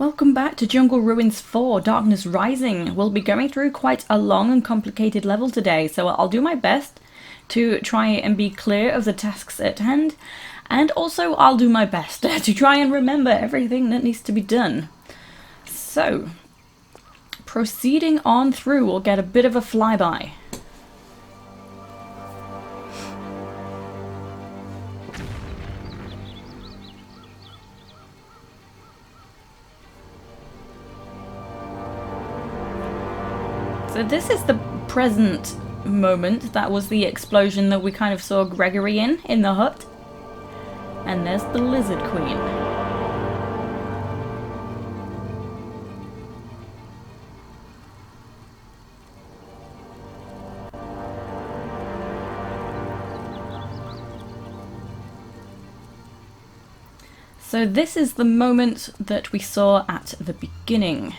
Welcome back to Jungle Ruins 4, Darkness Rising. We'll be going through quite a long and complicated level today, so I'll do my best to try and be clear of the tasks at hand, and also I'll do my best to try and remember everything that needs to be done. So, proceeding on through, we'll get a bit of a flyby. So this is the present moment. That was the explosion that we kind of saw Gregory in the hut. And there's the Lizard Queen. So this is the moment that we saw at the beginning.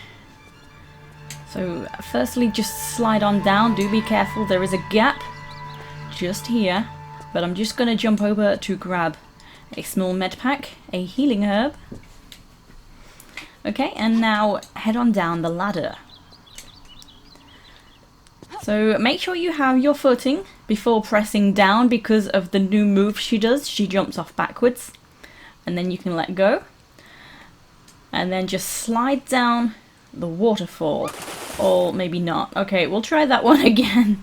So firstly, just slide on down. Do be careful, there is a gap just here, but I'm just going to jump over to grab a small medpack, a healing herb. Okay, and now head on down the ladder. So make sure you have your footing before pressing down because of the new move she does. She jumps off backwards and then you can let go. And then just slide down the waterfall. Or maybe not. Okay, we'll try that one again.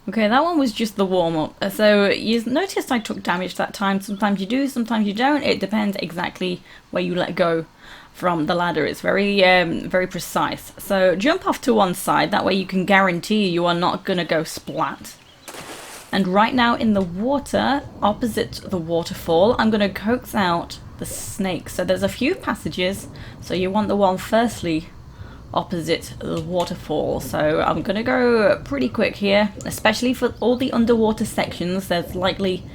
Okay, that one was just the warm-up. So you noticed I took damage that time. Sometimes you do, sometimes you don't. It depends exactly where you let go from the ladder. It's very very precise. So jump off to one side. That way you can guarantee you are not going to go splat. And right now in the water, opposite the waterfall, I'm going to coax out the snake. So there's a few passages, so you want the one firstly opposite the waterfall. So I'm going to go pretty quick here, especially for all the underwater sections. There's likely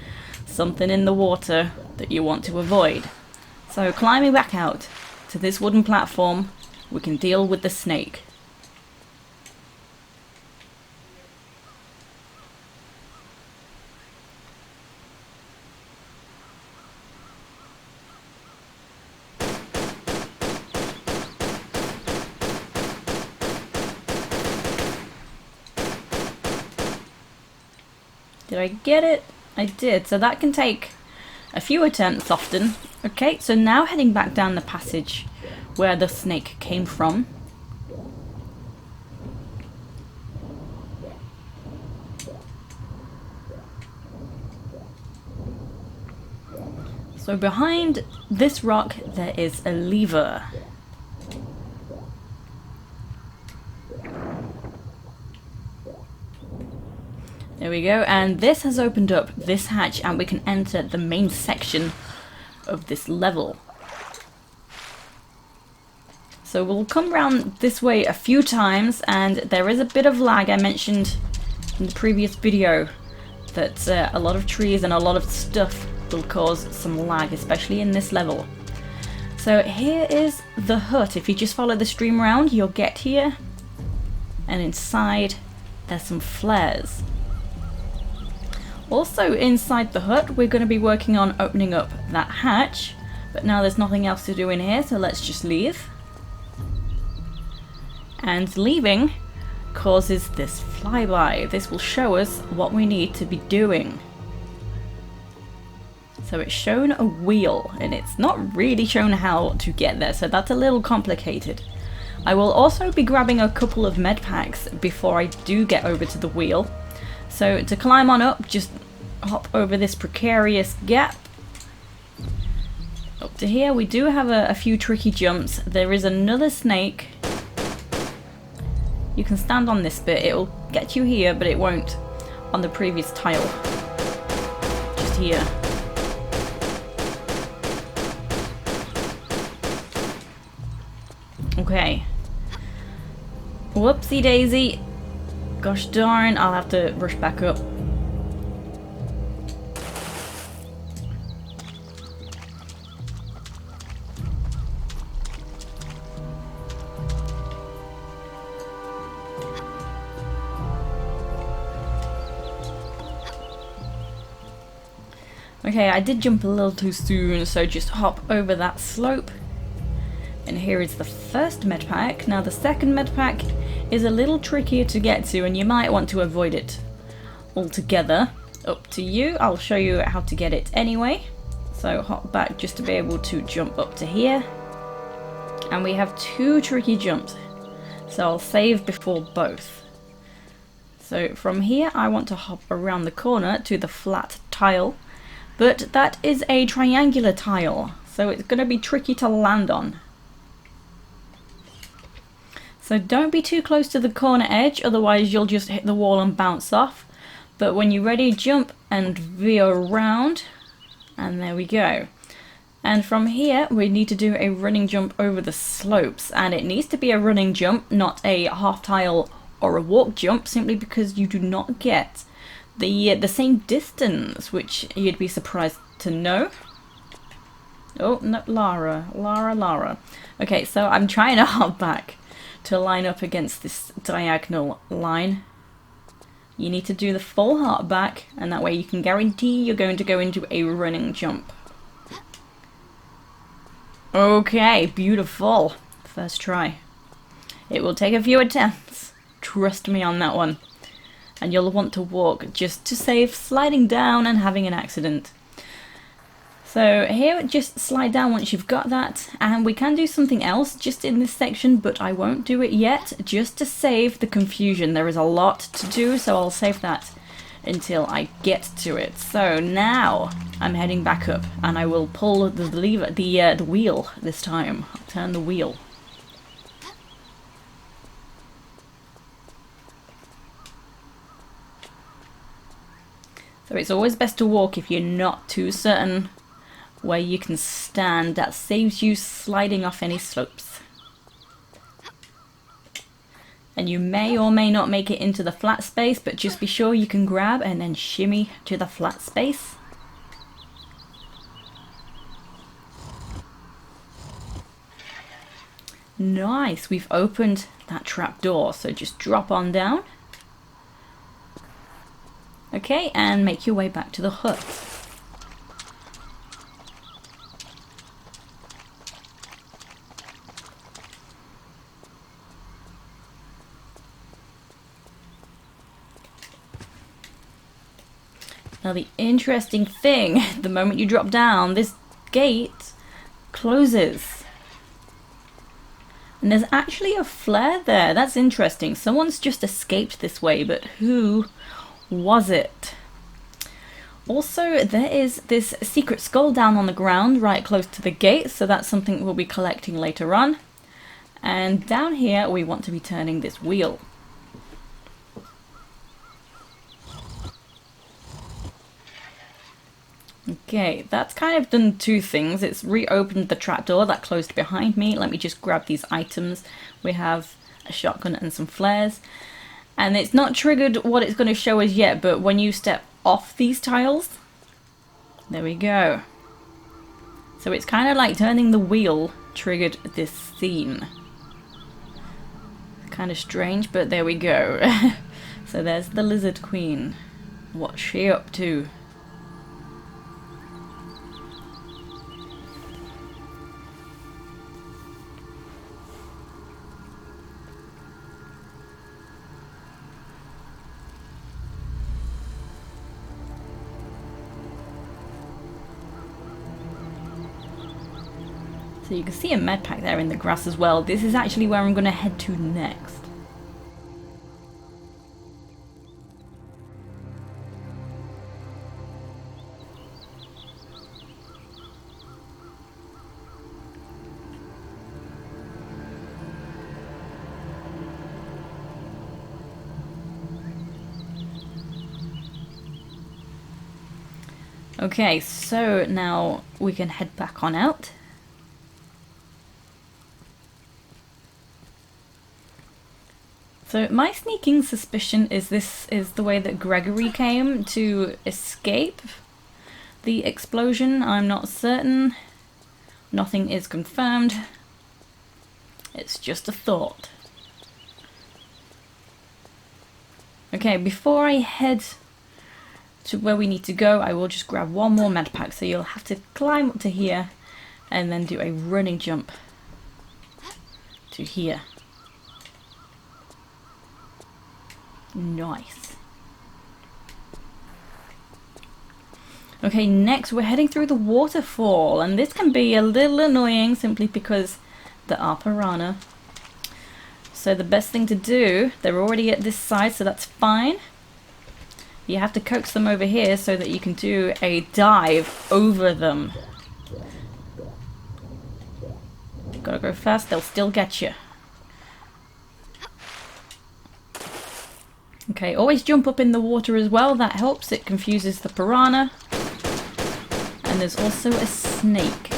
something in the water that you want to avoid. So climbing back out to this wooden platform, we can deal with the snake. Did I get it? I did. So that can take a few attempts often. Okay, so now heading back down the passage where the snake came from. So behind this rock there is a lever. There we go, and this has opened up this hatch and we can enter the main section of this level. So we'll come around this way a few times, and there is a bit of lag. I mentioned in the previous video that a lot of trees and a lot of stuff will cause some lag, especially in this level. So here is the hut. If you just follow the stream around, you'll get here, and inside there's some flares. Also inside the hut we're going to be working on opening up that hatch, but now there's nothing else to do in here, so let's just leave. And leaving causes this flyby. This will show us what we need to be doing. So it's shown a wheel and it's not really shown how to get there, so that's a little complicated. I will also be grabbing a couple of med packs before I do get over to the wheel. So to climb on up, just hop over this precarious gap. Up to here, we do have a few tricky jumps. There is another snake. You can stand on this bit, it'll get you here, but it won't on the previous tile. Just here. Okay. Whoopsie daisy. Gosh darn, I'll have to rush back up. Okay, I did jump a little too soon, so just hop over that slope. And here is the first medpack. Now the second medpack is a little trickier to get to, and you might want to avoid it altogether. Up to you. I'll show you how to get it anyway. So hop back just to be able to jump up to here. And we have two tricky jumps. So I'll save before both. So from here I want to hop around the corner to the flat tile. But that is a triangular tile, so it's going to be tricky to land on. So don't be too close to the corner edge, otherwise you'll just hit the wall and bounce off. But when you're ready, jump and veer around, and there we go. And from here we need to do a running jump over the slopes, and it needs to be a running jump, not a half tile or a walk jump, simply because you do not get the same distance, which you'd be surprised to know. Oh, no, Lara. Okay, so I'm trying to hop back to line up against this diagonal line. You need to do the full hop back, and that way you can guarantee you're going to go into a running jump. Okay, beautiful. First try. It will take a few attempts. Trust me on that one. And you'll want to walk just to save sliding down and having an accident. So here, just slide down once you've got that, and we can do something else just in this section, but I won't do it yet, just to save the confusion. There is a lot to do, so I'll save that until I get to it. So now I'm heading back up, and I will pull the lever, the wheel this time. I'll turn the wheel. So it's always best to walk if you're not too certain where you can stand. That saves you sliding off any slopes. And you may or may not make it into the flat space, but just be sure you can grab and then shimmy to the flat space. Nice, we've opened that trap door, so just drop on down. Okay, and make your way back to the hut. Now the interesting thing, the moment you drop down, this gate closes. And there's actually a flare there. That's interesting. Someone's just escaped this way, but who was it? Also, there is this secret skull down on the ground right close to the gate, so that's something we'll be collecting later on. And down here we want to be turning this wheel. Okay, that's kind of done two things. It's reopened the trapdoor that closed behind me. Let me just grab these items. We have a shotgun and some flares. And it's not triggered what it's going to show us yet, but when you step off these tiles, there we go. So it's kind of like turning the wheel triggered this scene. Kind of strange, but there we go. So there's the Lizard Queen. What's she up to? So you can see a medpack there in the grass as well. This is actually where I'm going to head to next. Okay, so now we can head back on out. So my sneaking suspicion is this is the way that Gregory came to escape the explosion. I'm not certain. Nothing is confirmed. It's just a thought. Okay, before I head to where we need to go, I will just grab one more medpack. So you'll have to climb up to here and then do a running jump to here. Nice. Okay, next we're heading through the waterfall, and this can be a little annoying simply because there are piranha. So the best thing to do, they're already at this side, so that's fine. You have to coax them over here so that you can do a dive over them. Gotta go fast, they'll still get you. Okay, always jump up in the water as well, that helps, it confuses the piranha. And there's also a snake.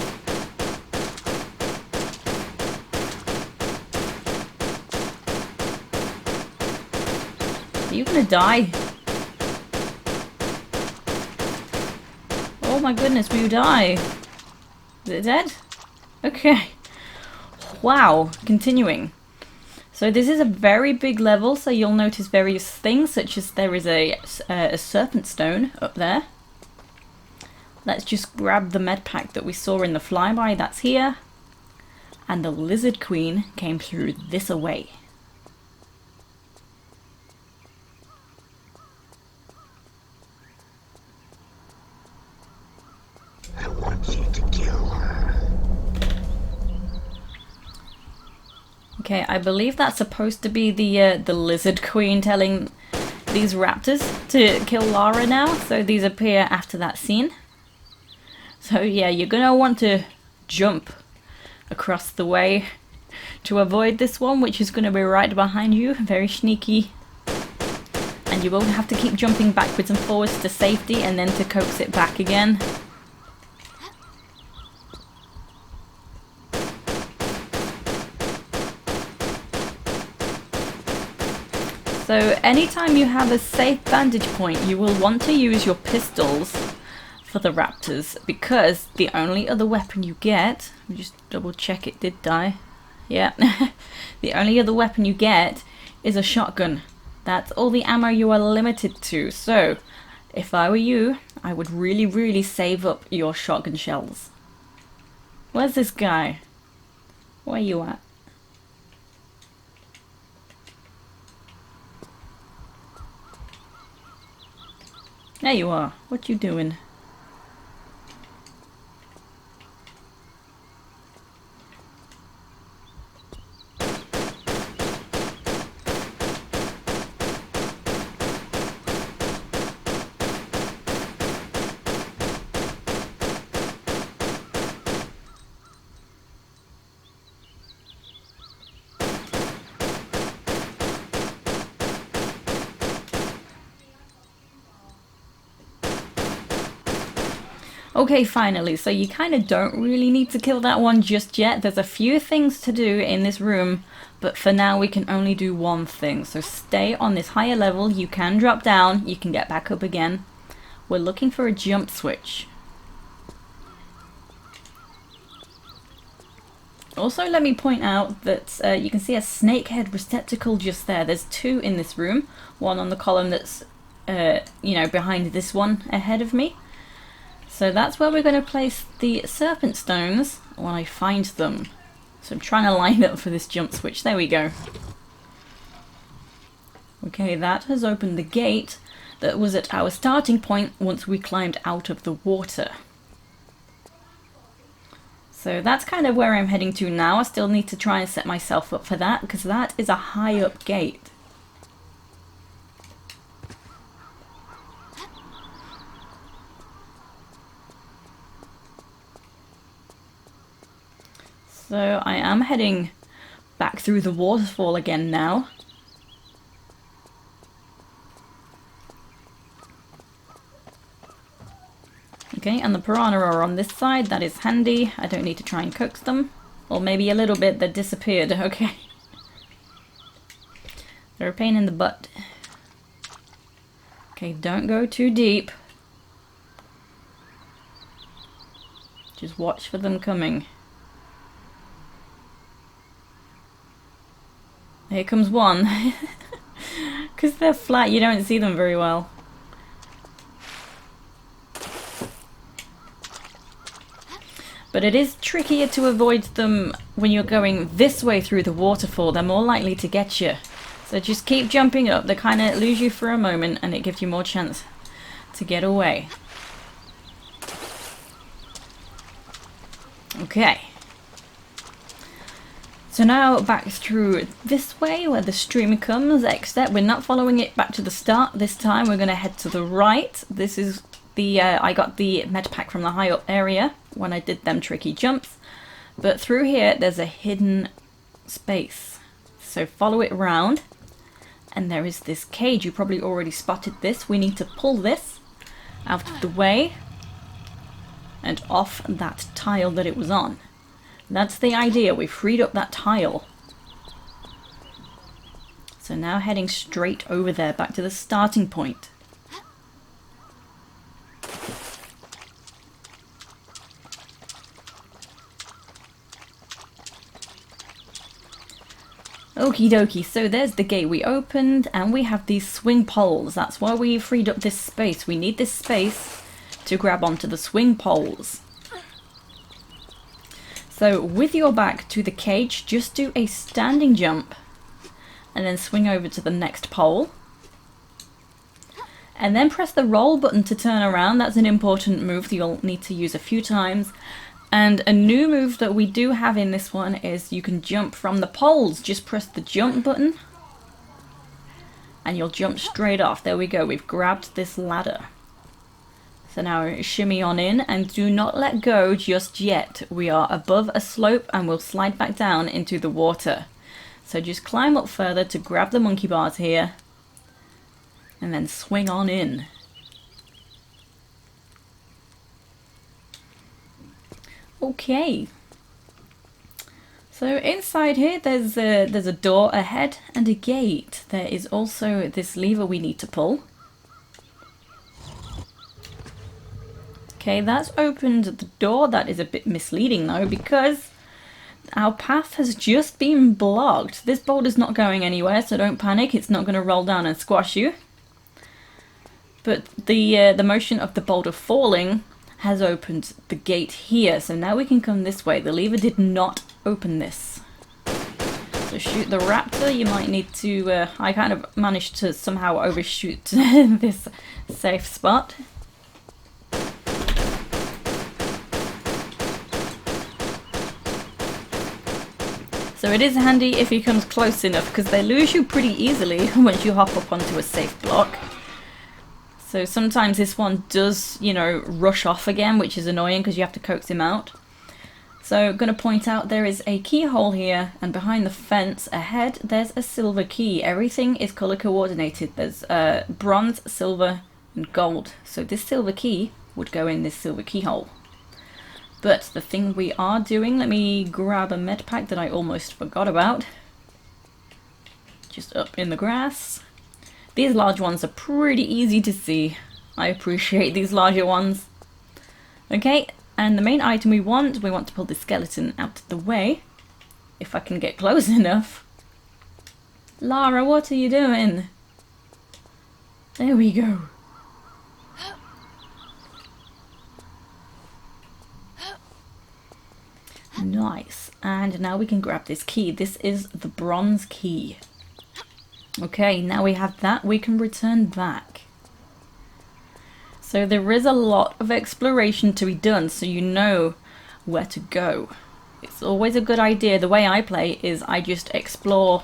Are you gonna die? Oh my goodness, will you die? Is it dead? Okay. Wow, continuing. So this is a very big level, so you'll notice various things, such as there is a serpent stone up there. Let's just grab the medpack that we saw in the flyby, that's here. And the lizard queen came through this away. I want you to kill her. Okay, I believe that's supposed to be the lizard queen telling these raptors to kill Lara now. So these appear after that scene. So yeah, you're gonna want to jump across the way to avoid this one, which is gonna be right behind you. Very sneaky. And you will have to keep jumping backwards and forwards to safety and then to coax it back again. So anytime you have a safe vantage point, you will want to use your pistols for the raptors, because the only other weapon you get, let me just double check it did die, yeah, the only other weapon you get is a shotgun. That's all the ammo you are limited to. So if I were you, I would really save up your shotgun shells. Where's this guy? Where you at? There you are. What you doing? Okay, finally, so you kind of don't really need to kill that one just yet. There's a few things to do in this room, but for now we can only do one thing. So stay on this higher level, you can drop down, you can get back up again. We're looking for a jump switch. Also, let me point out that you can see a snakehead receptacle just there. There's two in this room, one on the column that's, you know, behind this one ahead of me. So that's where we're going to place the serpent stones when I find them. So I'm trying to line up for this jump switch. There we go. Okay, that has opened the gate that was at our starting point once we climbed out of the water. So that's kind of where I'm heading to now. I still need to try and set myself up for that, because that is a high up gate. So I am heading back through the waterfall again now. Okay, and the piranha are on this side, that is handy. I don't need to try and coax them. Or maybe a little bit, they disappeared, okay. They're a pain in the butt. Okay, don't go too deep. Just watch for them coming. Here comes one. Because they're flat, you don't see them very well. But it is trickier to avoid them when you're going this way through the waterfall. They're more likely to get you. So just keep jumping up. They kind of lose you for a moment and it gives you more chance to get away. Okay. So now back through this way where the stream comes, except we're not following it back to the start this time. We're going to head to the right. This is the, I got the Medpack from the high up area when I did them tricky jumps. But through here there's a hidden space. So follow it round and there is this cage. You probably already spotted this. We need to pull this out of the way and off that tile that it was on. That's the idea. We've freed up that tile. So now heading straight over there, back to the starting point. Okie dokie, so there's the gate we opened and we have these swing poles. That's why we freed up this space. We need this space to grab onto the swing poles. So with your back to the cage, just do a standing jump and then swing over to the next pole. And then press the roll button to turn around. That's an important move that you'll need to use a few times. And a new move that we do have in this one is you can jump from the poles. Just press the jump button and you'll jump straight off. There we go, we've grabbed this ladder. So now shimmy on in and do not let go just yet. We are above a slope and we'll slide back down into the water. So just climb up further to grab the monkey bars here and then swing on in. Okay. So inside here there's a door ahead and a gate. There is also this lever we need to pull. Okay, that's opened the door. That is a bit misleading though, because our path has just been blocked. This boulder's not going anywhere, so don't panic. It's not going to roll down and squash you. But the motion of the boulder falling has opened the gate here. So now we can come this way. The lever did not open this. So shoot the raptor. You might need to... I kind of managed to somehow overshoot this safe spot. So it is handy if he comes close enough, because they lose you pretty easily once you hop up onto a safe block. So sometimes this one does, you know, rush off again, which is annoying because you have to coax him out. So I'm going to point out there is a keyhole here, and behind the fence ahead there's a silver key. Everything is color coordinated. There's bronze, silver and gold. So this silver key would go in this silver keyhole. But the thing we are doing, let me grab a medpack that I almost forgot about. Just up in the grass. These large ones are pretty easy to see. I appreciate these larger ones. Okay, and the main item we want to pull the skeleton out of the way. If I can get close enough. Lara, what are you doing? There we go. Nice, and now we can grab this key. This is the bronze key. Okay, now we have that, we can return back. So there is a lot of exploration to be done, so you know where to go. It's always a good idea. The way I play is I just explore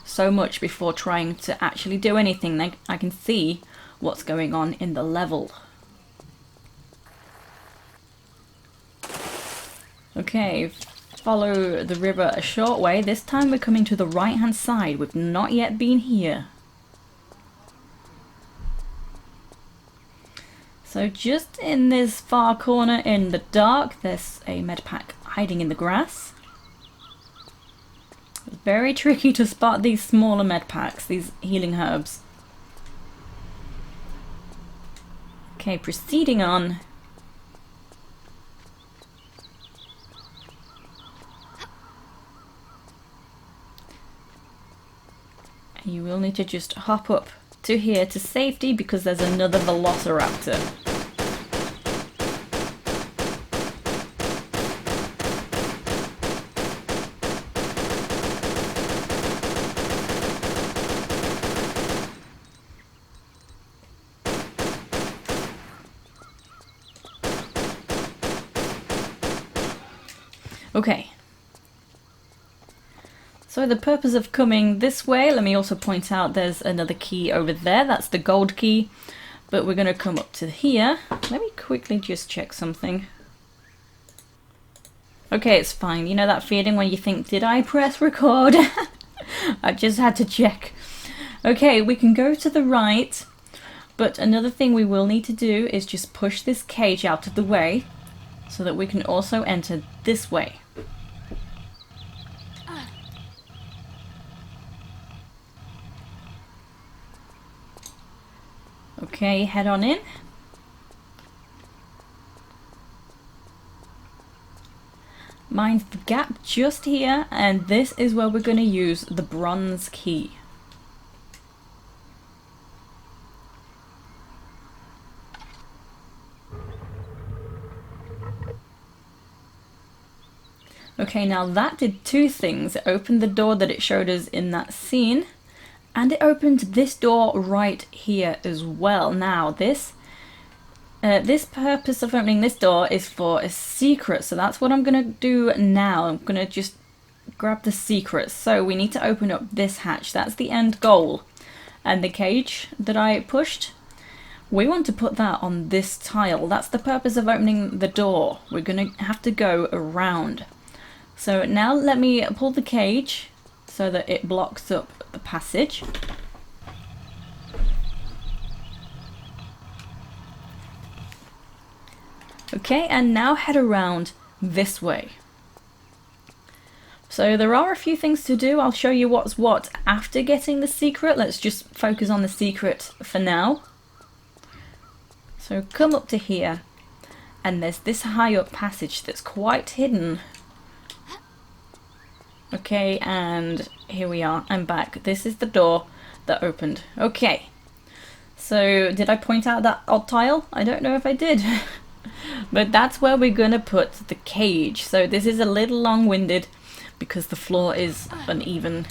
so much before trying to actually do anything. Like, I can see what's going on in the level. Okay, follow the river a short way. This time we're coming to the right hand side. We've not yet been here. So just in this far corner in the dark, there's a medpack hiding in the grass. It's very tricky to spot these smaller medpacks, these healing herbs. Okay, proceeding on. You will need to just hop up to here to safety because there's another velociraptor. Okay. So the purpose of coming this way, let me also point out there's another key over there. That's the gold key. But we're going to come up to here. Let me quickly just check something. Okay, it's fine. You know that feeling when you think, did I press record? I just had to check. Okay, we can go to the right. But another thing we will need to do is just push this cage out of the way so that we can also enter this way. Okay, head on in. Mind the gap just here, and this is where we're going to use the bronze key. Okay, now that did two things. It opened the door that it showed us in that scene, and it opened this door right here as well. Now this purpose of opening this door is for a secret, so that's what I'm gonna do now. I'm gonna just grab the secret. So we need to open up this hatch. That's the end goal. And the cage that I pushed, we want to put that on this tile. That's the purpose of opening the door. We're gonna have to go around. So now let me pull the cage so that it blocks up the passage. Okay, and now head around this way. So there are a few things to do. I'll show you what's what after getting the secret. Let's just focus on the secret for now. So come up to here, and there's this high up passage that's quite hidden. Okay, and here we are. I'm back. This is the door that opened. Okay. So did I point out that odd tile? I don't know if I did. But that's where we're going to put the cage. So this is a little long-winded because the floor is uneven.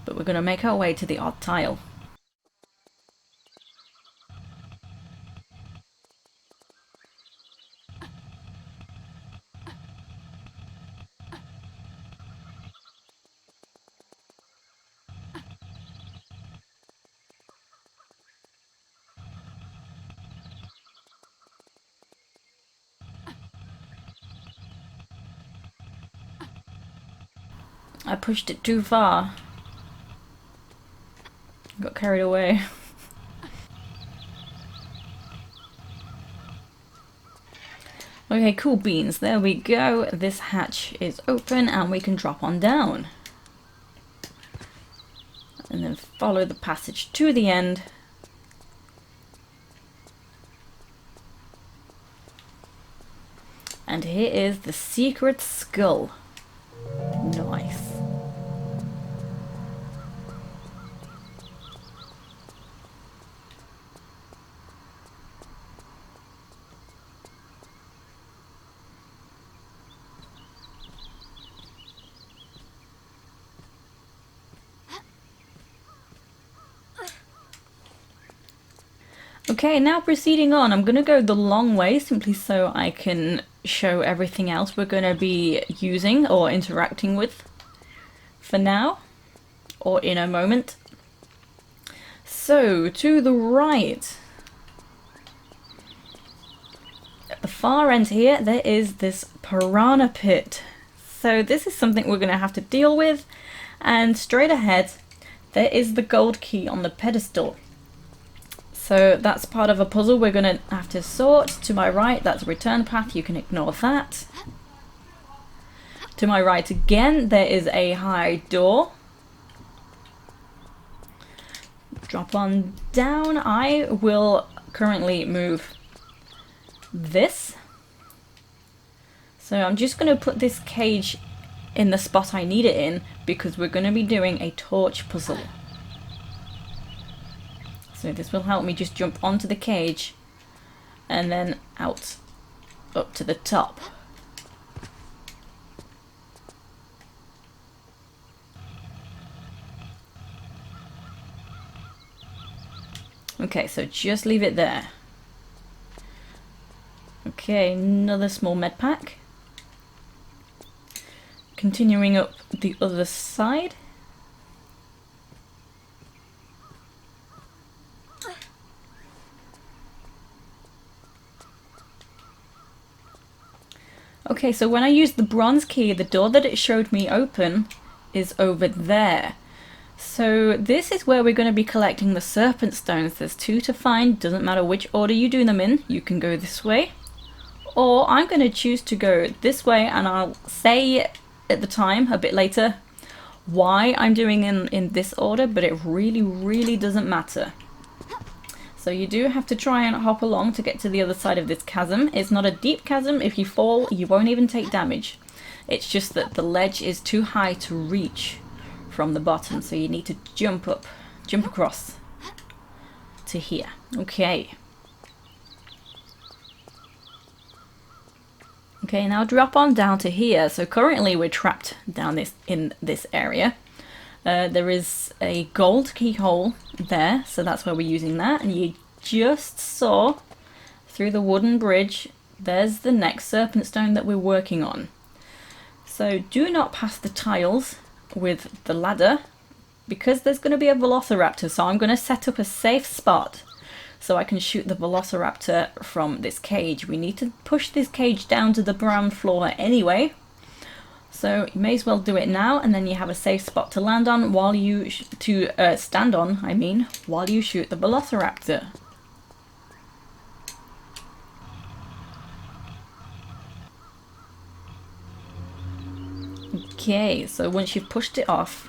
But we're going to make our way to the odd tile. I pushed it too far. Got carried away. Okay, cool beans. There we go. This hatch is open and we can drop on down. And then follow the passage to the end. And here is the secret skull. Nice. Okay, now proceeding on, I'm going to go the long way simply so I can show everything else we're going to be using or interacting with for now, or in a moment. So, to the right, at the far end here, there is this Piranha Pit. So this is something we're going to have to deal with, and straight ahead, there is the gold key on the pedestal. So that's part of a puzzle we're going to have to sort. To my right, that's a return path. You can ignore that. To my right again, there is a high door. Drop on down. I will currently move this. So I'm just going to put this cage in the spot I need it in because we're going to be doing a torch puzzle. So this will help me just jump onto the cage and then out up to the top. Okay, so just leave it there. Okay, another small med pack. continuing up the other side. Okay, so when I used the bronze key, the door that it showed me open is over there. So this is where we're going to be collecting the serpent stones. There's 2 to find, doesn't matter which order you do them in. You can go this way, or I'm going to choose to go this way, and I'll say at the time, a bit later, why I'm doing in this order, but it really doesn't matter. So you do have to try and hop along to get to the other side of this chasm. It's not a deep chasm. If you fall, you won't even take damage. It's just that the ledge is too high to reach from the bottom, so you need to jump across to here. Okay. Okay, now drop on down to here. So currently we're trapped down in this area. There is a gold keyhole there, so that's where we're using that. And you just saw through the wooden bridge, there's the next serpent stone that we're working on. So do not pass the tiles with the ladder, because there's going to be a velociraptor. So I'm going to set up a safe spot so I can shoot the velociraptor from this cage. We need to push this cage down to the ground floor anyway. So you may as well do it now, and then you have a safe spot to land on while you stand on, I mean, while you shoot the velociraptor. Okay, so once you've pushed it off,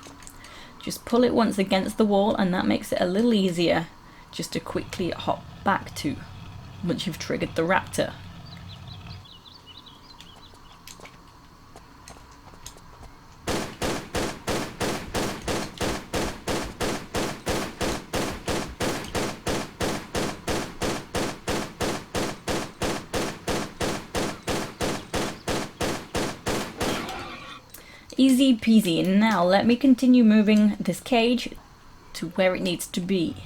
just pull it once against the wall, and that makes it a little easier just to quickly hop back to once you've triggered the raptor. Easy peasy. Now let me continue moving this cage to where it needs to be.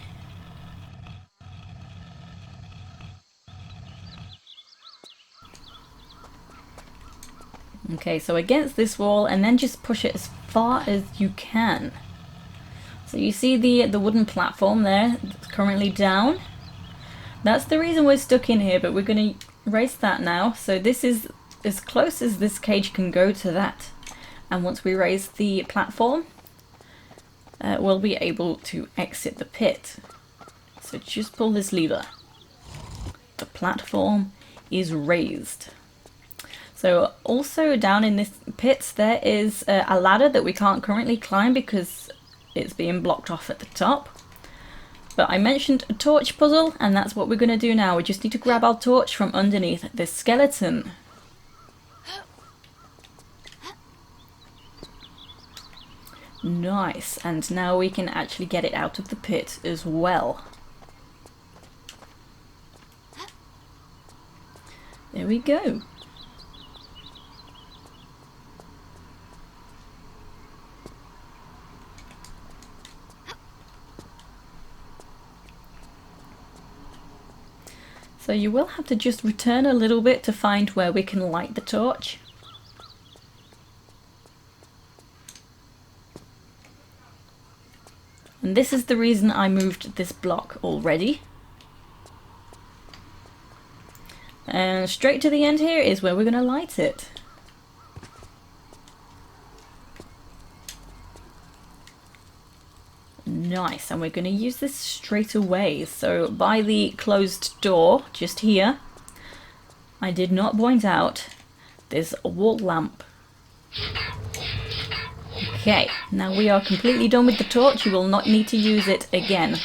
Okay, so against this wall, and then just push it as far as you can. So you see the wooden platform there that's currently down. That's the reason we're stuck in here, but we're going to raise that now. So this is as close as this cage can go to that. And once we raise the platform, we'll be able to exit the pit. So just pull this lever. The platform is raised. So also down in this pit there is a ladder that we can't currently climb because it's being blocked off at the top. But I mentioned a torch puzzle, and that's what we're going to do now. We just need to grab our torch from underneath this skeleton. Nice, and now we can actually get it out of the pit as well. There we go. So you will have to just return a little bit to find where we can light the torch. And this is the reason I moved this block already. And straight to the end here is where we're going to light it. Nice, and we're going to use this straight away. So by the closed door, just here, I did not point out this wall lamp. Okay, now we are completely done with the torch. You will not need to use it again.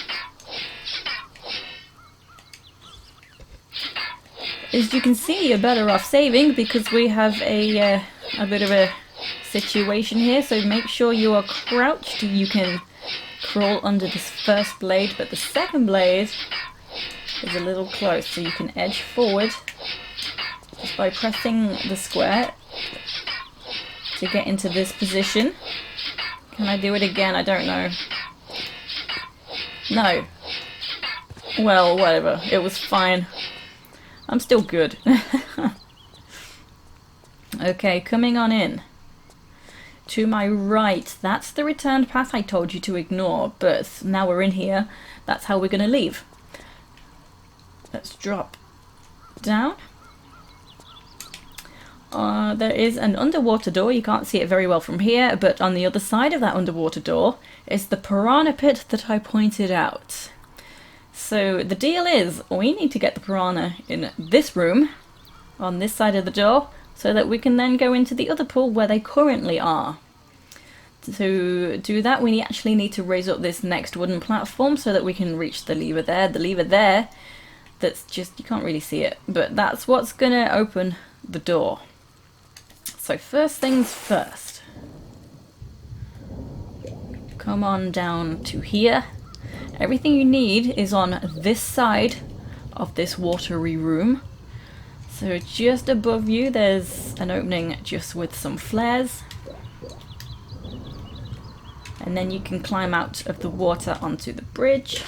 As you can see, you're better off saving because we have a bit of a situation here. So make sure you are crouched. You can crawl under this first blade, but the second blade is a little close, so you can edge forward just by pressing the square to get into this position. Can I do it again? I don't know. No. Well, whatever. It was fine. I'm still good. Okay, coming on in. To my right, that's the return path I told you to ignore, but now we're in here, that's how we're going to leave. Let's drop down. There is an underwater door. You can't see it very well from here, but on the other side of that underwater door is the Piranha Pit that I pointed out. So the deal is, we need to get the piranha in this room, on this side of the door, so that we can then go into the other pool where they currently are. To do that, we actually need to raise up this next wooden platform so that we can reach the lever there. The lever there, that's just, you can't really see it, but that's what's gonna open the door. So first things first. Come on down to here. Everything you need is on this side of this watery room. So just above you there's an opening just with some flares. And then you can climb out of the water onto the bridge.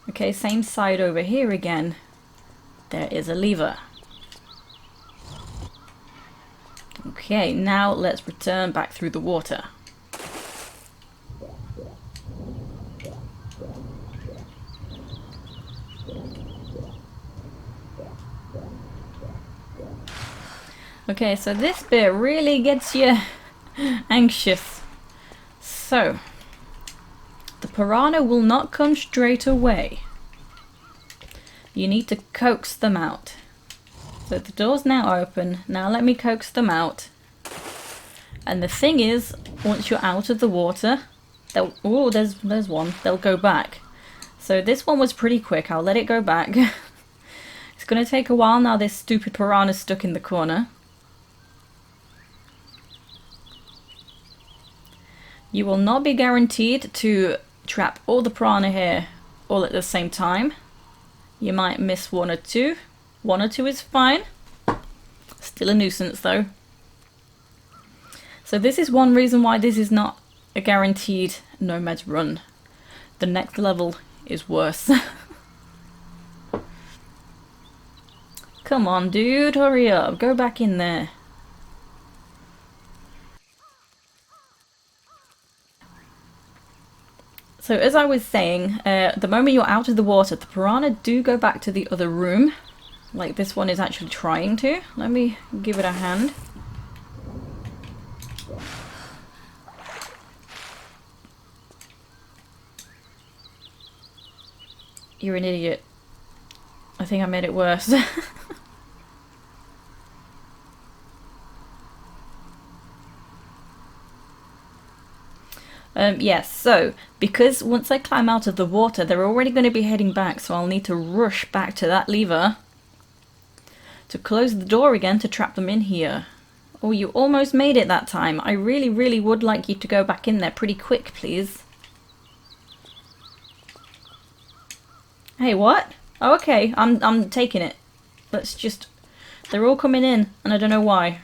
Okay, same side over here again. There is a lever. Okay, now let's return back through the water. Okay, so this bit really gets you anxious. So, the piranha will not come straight away. You need to coax them out. So the door's now open. Now let me coax them out. And the thing is, once you're out of the water, they'll... Oh, there's one. They'll go back. So this one was pretty quick. I'll let it go back. It's going to take a while now. This stupid piranha's stuck in the corner. You will not be guaranteed to trap all the piranha here all at the same time. You might miss one or two. One or two is fine. Still a nuisance though. So this is one reason why this is not a guaranteed Nomad run. The next level is worse. Come on dude, hurry up. Go back in there. So as I was saying, the moment you're out of the water, the piranha do go back to the other room. Like this one is actually trying to. Let me give it a hand. You're an idiot. I think I made it worse. Yes, so because once I climb out of the water, they're already going to be heading back, so I'll need to rush back to that lever to close the door again to trap them in here. Oh, you almost made it that time. I really, really would like you to go back in there pretty quick, please. Hey, what? Oh, okay, I'm taking it. Let's just... They're all coming in, and I don't know why.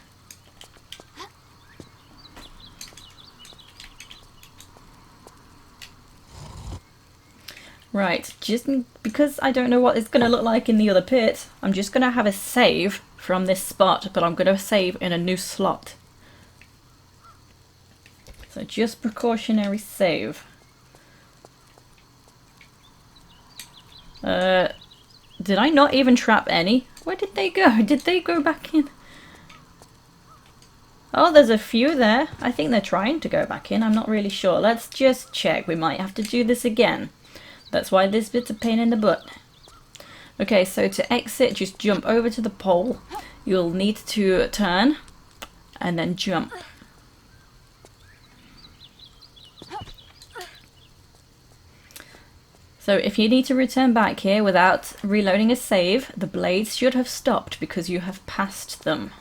Right, just because I don't know what it's going to look like in the other pit, I'm just going to have a save from this spot, but I'm going to save in a new slot. So just precautionary save. Did I not even trap any? Where did they go? Did they go back in? Oh, there's a few there. I think they're trying to go back in. I'm not really sure. Let's just check. We might have to do this again. That's why this bit's a pain in the butt. Okay, so to exit, just jump over to the pole. You'll need to turn and then jump. So if you need to return back here without reloading a save, the blades should have stopped because you have passed them.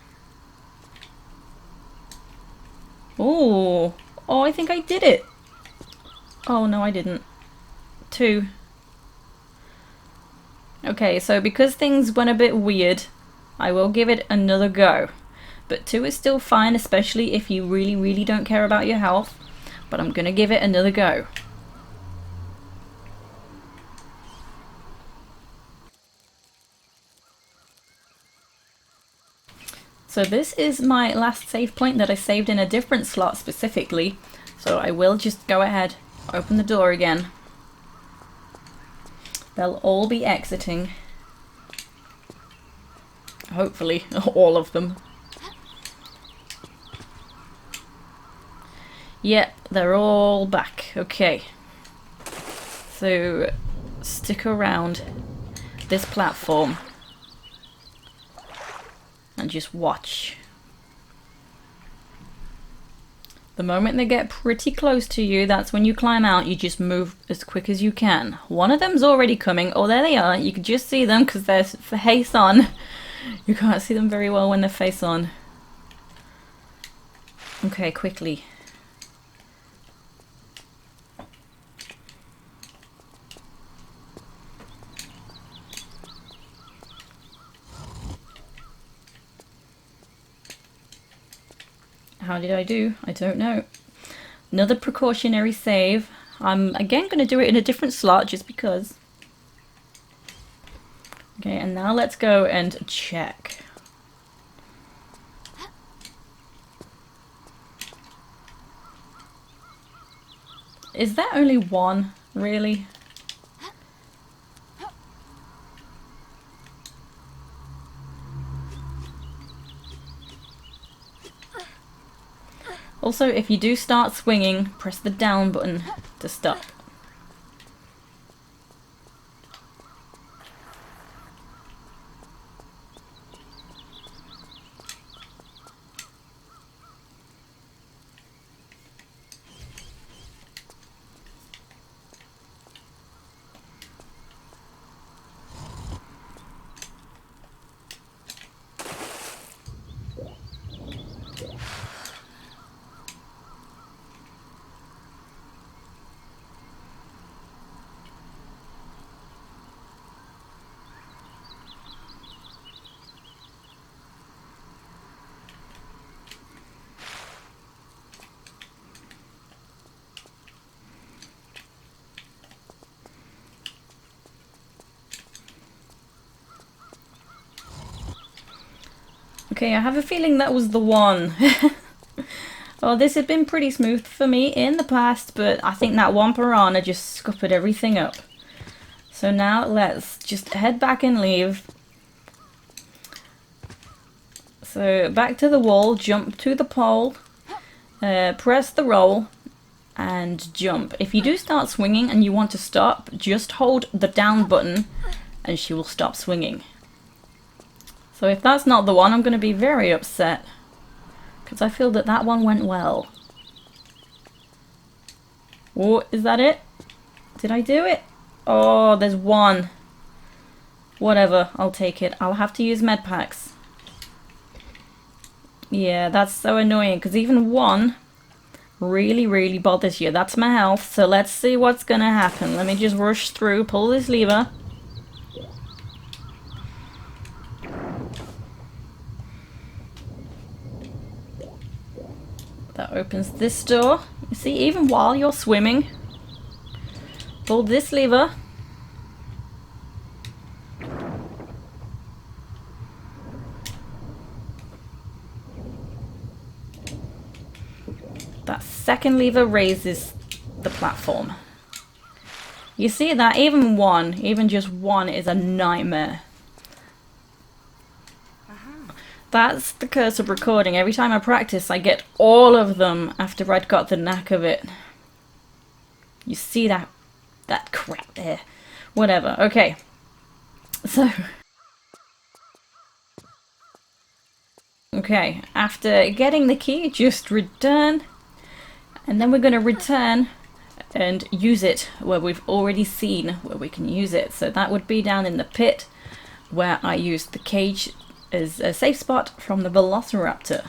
Oh, I think I did it. Oh no, I didn't. 2. Okay, so because things went a bit weird, I will give it another go. But 2 is still fine, especially if you really, really don't care about your health. But I'm gonna give it another go. So this is my last save point that I saved in a different slot specifically. So I will just go ahead, open the door again. They'll all be exiting. Hopefully, all of them. Yep, they're all back. Okay. So, stick around this platform and just watch. The moment they get pretty close to you, that's when you climb out. You just move as quick as you can. One of them's already coming. Oh, there they are. You can just see them because they're face on. You can't see them very well when they're face on. Okay, quickly. How did I do? I don't know. Another precautionary save. I'm again going to do it in a different slot just because. Okay, and now let's go and check. Is that only one, really? Also, if you do start swinging, press the down button to stop. Okay, I have a feeling that was the one. Well, this had been pretty smooth for me in the past, but I think that one piranha just scuppered everything up. So now let's just head back and leave. So back to the wall, jump to the pole, press the roll, and jump. If you do start swinging and you want to stop, just hold the down button and she will stop swinging. So if that's not the one, I'm going to be very upset, because I feel that that one went well. Oh, is that it? Did I do it? Oh, there's one. Whatever, I'll take it. I'll have to use medpacks. Yeah, that's so annoying, because even one really bothers you. That's my health, so let's see what's going to happen. Let me just rush through, pull this lever. That opens this door. You see, even while you're swimming, pull this lever. That second lever raises the platform. You see that even one, even just one, is a nightmare. That's the curse of recording. Every time I practice, I get all of them after I'd got the knack of it. You see that crap there? Whatever. Okay. So. Okay. After getting the key, just return. And then we're going to return and use it where we've already seen where we can use it. So that would be down in the pit where I used the cage as a safe spot from the Velociraptor.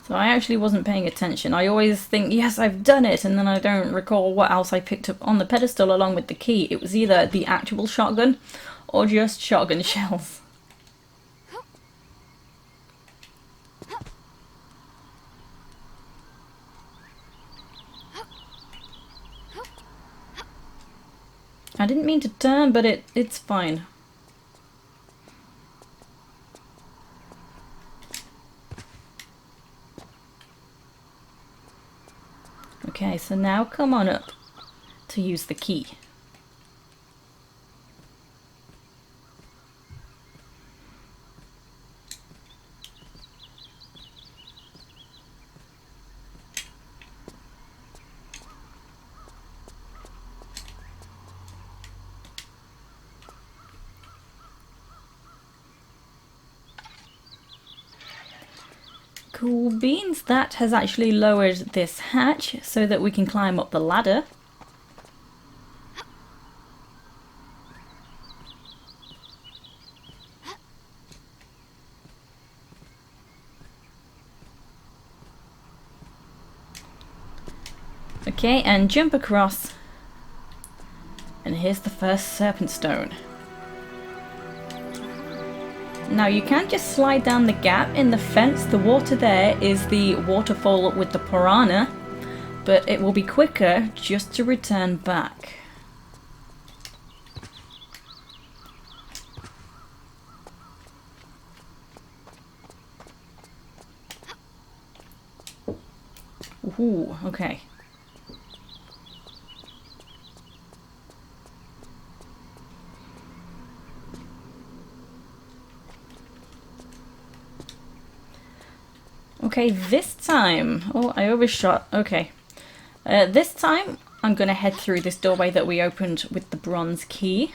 So I actually wasn't paying attention. I always think, yes, I've done it, and then I don't recall what else I picked up on the pedestal along with the key. It was either the actual shotgun or just shotgun shells. I didn't mean to turn, but it's fine. Okay, so now come on up to use the key. Cool beans, that has actually lowered this hatch so that we can climb up the ladder. Okay, and jump across. And here's the first serpent stone. Now you can't just slide down the gap in the fence. The water there is the waterfall with the piranha, but it will be quicker just to return back. Ooh, okay. Okay, this time... Oh, I overshot. Okay. This time, I'm going to head through this doorway that we opened with the bronze key.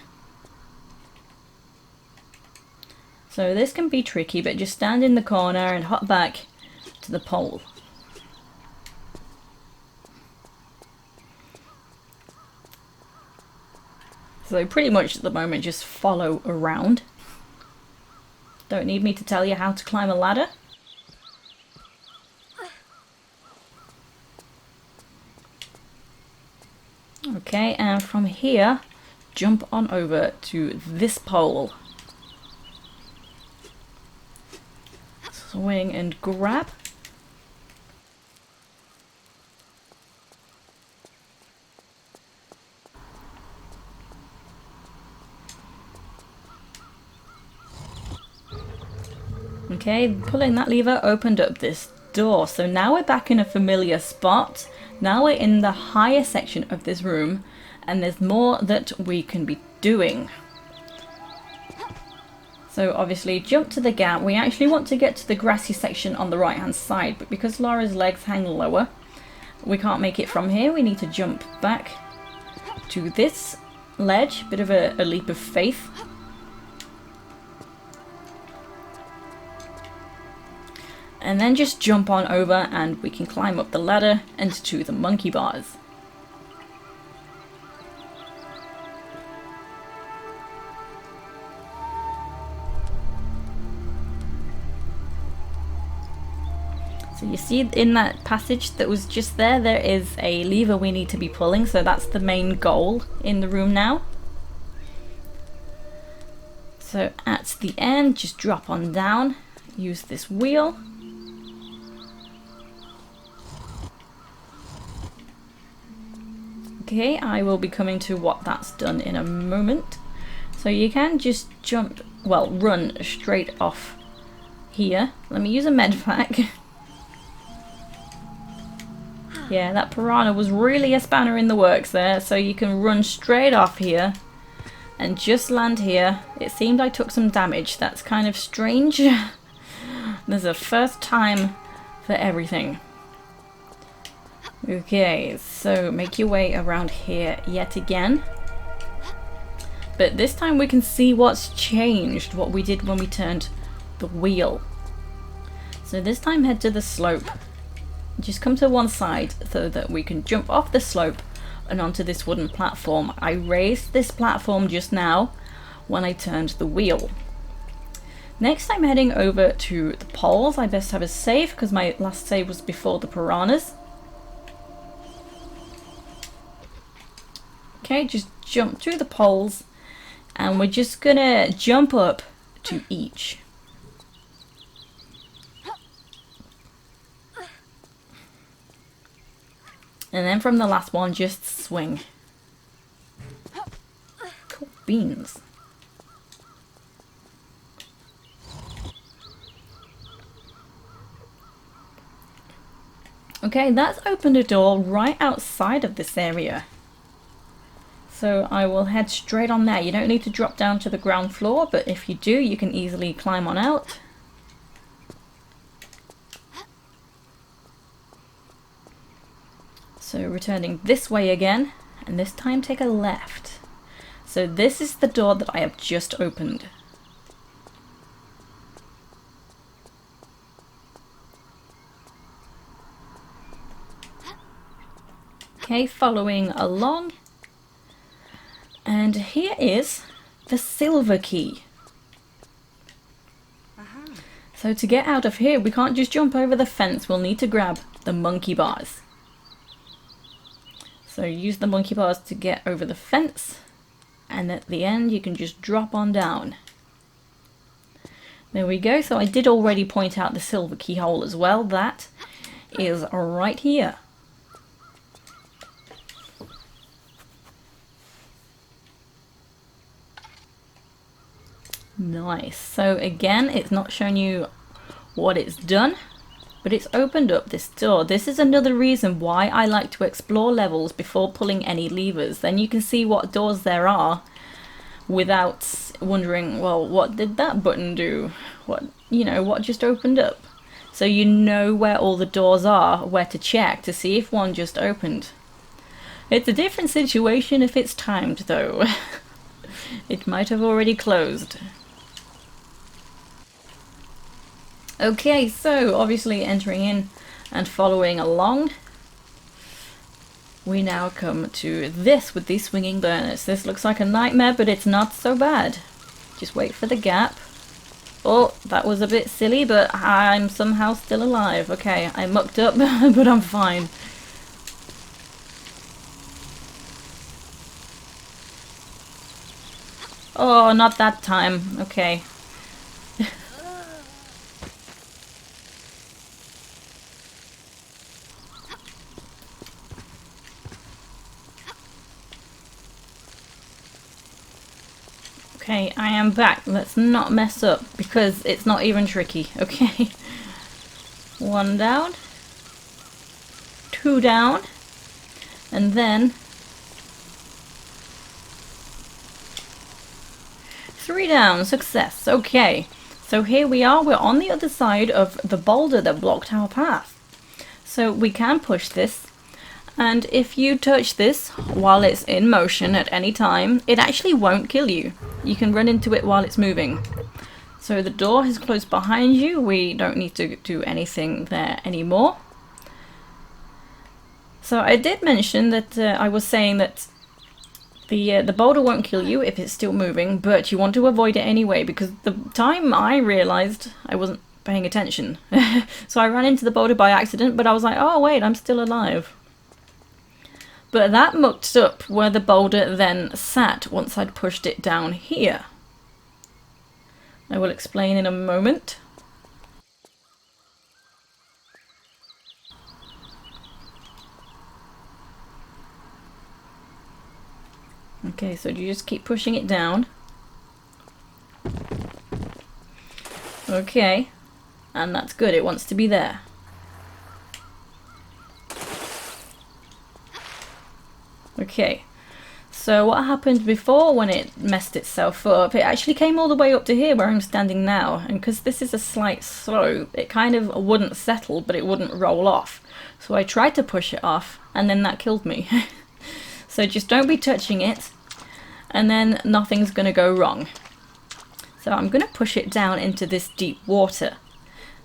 So this can be tricky, but just stand in the corner and hop back to the pole. So pretty much at the moment, just follow around. Don't need me to tell you how to climb a ladder. Okay, and from here, jump on over to this pole. Swing and grab. Okay, pulling that lever opened up this door. So now we're back in a familiar spot. Now we're in the higher section of this room, and there's more that we can be doing. So obviously jump to the gap. We actually want to get to the grassy section on the right hand side, but because Laura's legs hang lower, we can't make it from here. We need to jump back to this ledge. Bit of a leap of faith. And then just jump on over and we can climb up the ladder and to the monkey bars. So you see in that passage that was just there, there is a lever we need to be pulling, so that's the main goal in the room now. So at the end, just drop on down, use this wheel. Okay, I will be coming to what that's done in a moment. So you can just jump, well, run straight off here. Let me use a Medpack. Yeah, that piranha was really a spanner in the works there, so you can run straight off here and just land here. It seemed I took some damage. That's kind of strange. There's a first time for everything. Okay, so make your way around here yet again. But this time we can see what's changed, what we did when we turned the wheel. So this time head to the slope. Just come to one side so that we can jump off the slope and onto this wooden platform. I raised this platform just now when I turned the wheel. Next I'm heading over to the poles. I best have a save because my last save was before the piranhas. Okay, just jump through the poles and we're just gonna jump up to each. And then from the last one, just swing. beans. Okay, that's opened a door right outside of this area. So I will head straight on there. You don't need to drop down to the ground floor, but if you do, you can easily climb on out. So returning this way again, and this time take a left. So this is the door that I have just opened. Okay, following along. And here is the silver key. So to get out of here, we can't just jump over the fence. We'll need to grab the monkey bars. So use the monkey bars to get over the fence. And at the end, you can just drop on down. There we go. So I did already point out the silver keyhole as well. That is right here. Nice. So again, it's not showing you what it's done, but it's opened up this door. This is another reason why I like to explore levels before pulling any levers. Then you can see what doors there are without wondering, well, what did that button do? What, you know, what just opened up? So you know where all the doors are, where to check to see if one just opened. It's a different situation if it's timed though. It might have already closed. Okay, so obviously entering in and following along, we now come to this with these swinging burners. This looks like a nightmare, but it's not so bad. Just wait for the gap. Oh, that was a bit silly, but I'm somehow still alive. Okay, I mucked up, but I'm fine. Oh, not that time. Okay. Okay, I am back. Let's not mess up because it's not even tricky. Okay. 1 down. 2 down. And then 3 down. Success. Okay. So here we are. We're on the other side of the boulder that blocked our path. So we can push this. And if you touch this while it's in motion at any time, it actually won't kill you. You can run into it while it's moving. So the door has closed behind you. We don't need to do anything there anymore. So I did mention that I was saying that the boulder won't kill you if it's still moving, but you want to avoid it anyway, because the time I realized I wasn't paying attention. So I ran into the boulder by accident, but I was like, oh wait, I'm still alive. But that mucked up where the boulder then sat once I'd pushed it down here. I will explain in a moment. Okay, so you just keep pushing it down. Okay, and that's good, it wants to be there. Okay, so what happened before when it messed itself up, it actually came all the way up to here where I'm standing now, and because this is a slight slope, it kind of wouldn't settle, but it wouldn't roll off. So I tried to push it off, and then that killed me. So just don't be touching it, and then nothing's going to go wrong. So I'm going to push it down into this deep water.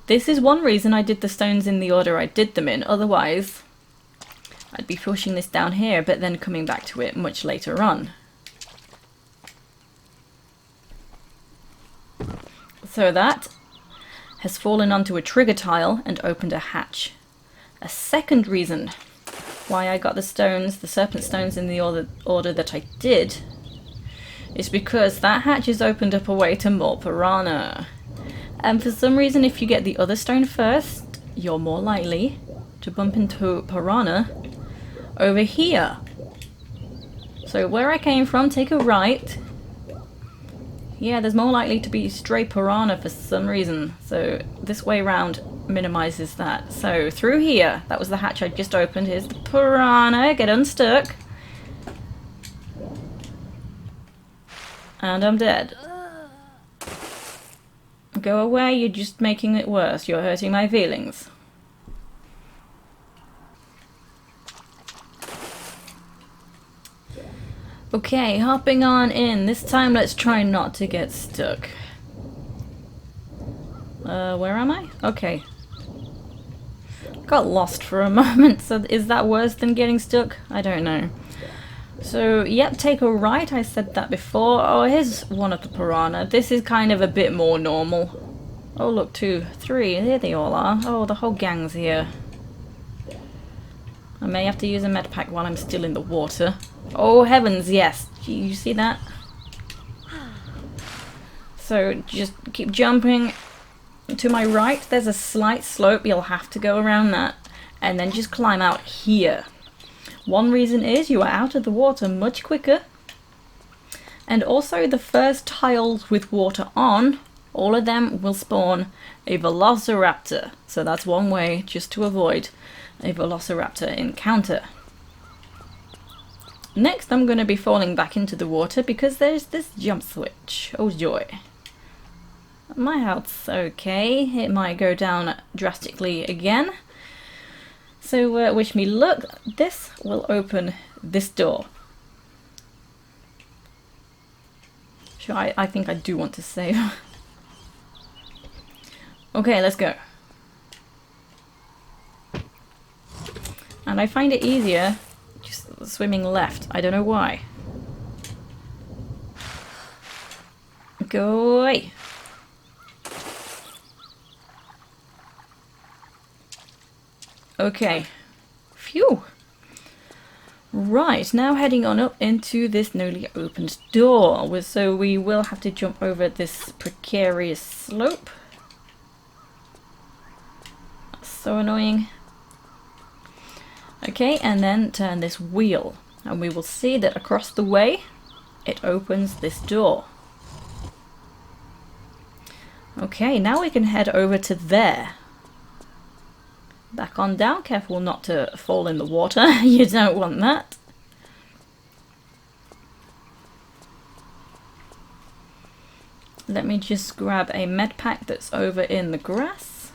This is one reason I did the stones in the order I did them in, otherwise I'd be pushing this down here, but then coming back to it much later on. So that has fallen onto a trigger tile and opened a hatch. A second reason why I got the stones, the serpent stones in the order that I did, is because that hatch has opened up a way to more piranha. And for some reason, if you get the other stone first, you're more likely to bump into piranha over here. So where I came from, take a right, Yeah, there's more likely to be stray piranha for some reason. So this way round minimises that. So through here, that was the hatch I just opened. Here's the piranha. Get unstuck. And I'm dead. Go away, you're just making it worse. You're hurting my feelings. Okay, hopping on in. This time let's try not to get stuck. Where am I? Okay. Got lost for a moment, so is that worse than getting stuck? I don't know. So, yep, take a right, I said that before. Oh, here's one of the piranha. This is kind of a bit more normal. Oh, look, 2, 3, here they all are. Oh, the whole gang's here. I may have to use a medpack while I'm still in the water. Oh, heavens, yes. You see that? So, just keep jumping. To my right, there's a slight slope. You'll have to go around that. And then just climb out here. One reason is you are out of the water much quicker. And also the first tiles with water on, all of them will spawn a velociraptor. So that's one way just to avoid a velociraptor encounter. Next I'm going to be falling back into the water because there's this jump switch. Oh joy. My health's okay. It might go down drastically again. So wish me luck. This will open this door. Sure, I think I do want to save. Okay, let's go. And I find it easier just swimming left. I don't know why. Go away. Okay. Phew. Right, now heading on up into this newly opened door. So we will have to jump over this precarious slope. That's so annoying. Okay, and then turn this wheel. And we will see that across the way, it opens this door. Okay, now we can head over to there. Back on down, careful not to fall in the water. You don't want that. Let me just grab a med pack that's over in the grass.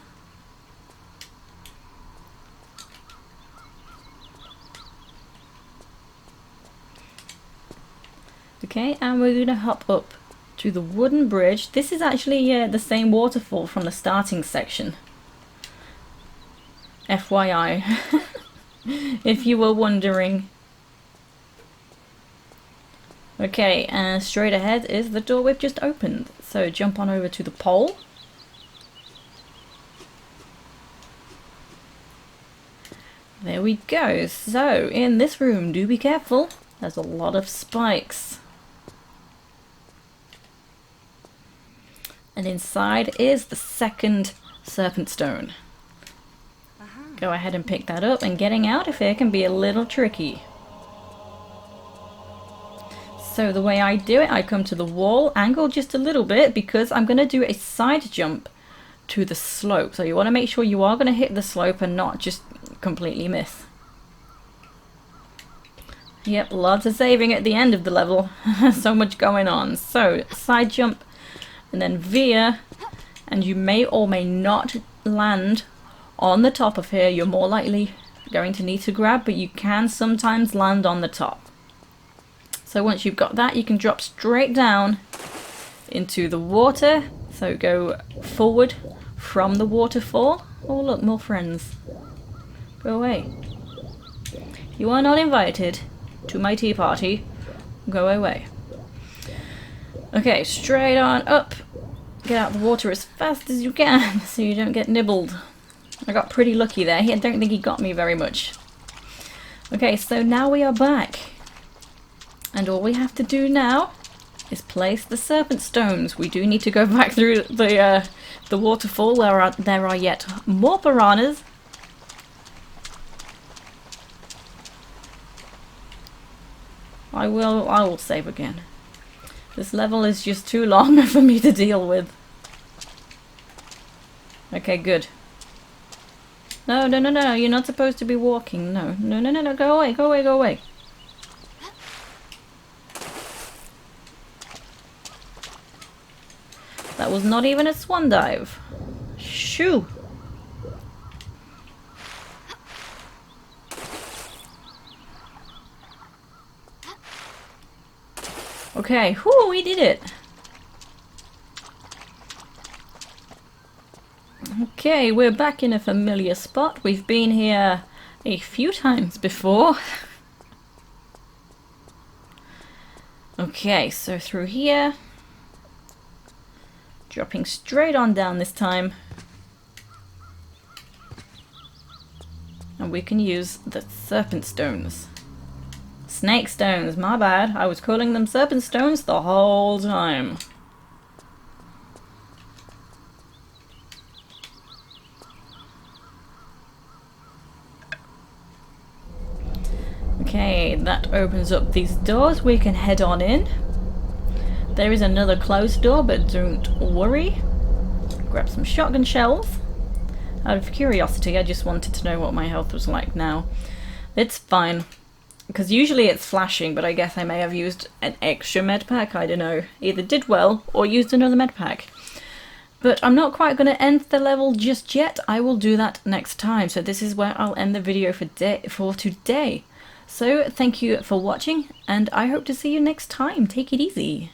Okay, and we're going to hop up to the wooden bridge. This is actually the same waterfall from the starting section. FYI, if you were wondering. Okay, and straight ahead is the door we've just opened. So jump on over to the pole. There we go. So in this room, do be careful. There's a lot of spikes. And inside is the second serpent stone. Go ahead and pick that up, and getting out of here can be a little tricky. So the way I do it, I come to the wall, angle just a little bit because I'm going to do a side jump to the slope. So you want to make sure you are going to hit the slope and not just completely miss. Yep, lots of saving at the end of the level. So much going on. So side jump and then veer, and you may or may not land on the top of here. You're more likely going to need to grab, but you can sometimes land on the top. So once you've got that, you can drop straight down into the water. So go forward from the waterfall. Oh look, more friends. Go away. You are not invited to my tea party. Go away. Okay, straight on up. Get out of the water as fast as you can so you don't get nibbled. I got pretty lucky there. I don't think he got me very much. Okay, so now we are back. And all we have to do now is place the serpent stones. We do need to go back through the waterfall where there are yet more piranhas. I will save again. This level is just too long for me to deal with. Okay, good. No, no, no, no, you're not supposed to be walking. No, no, no, no, no, go away, go away, go away. That was not even a swan dive. Shoo! Okay, whoo, we did it! Okay, we're back in a familiar spot. We've been here a few times before. Okay, so through here. Dropping straight on down this time. And we can use the serpent stones. Snake stones, my bad. I was calling them serpent stones the whole time. Okay, that opens up these doors. We can head on in. There is another closed door, but don't worry. Grab some shotgun shells. Out of curiosity, I just wanted to know what my health was like now. It's fine. Because usually it's flashing, but I guess I may have used an extra medpack, I don't know. Either did well, or used another medpack. But I'm not quite going to end the level just yet. I will do that next time. So this is where I'll end the video for today. So thank you for watching, and I hope to see you next time. Take it easy.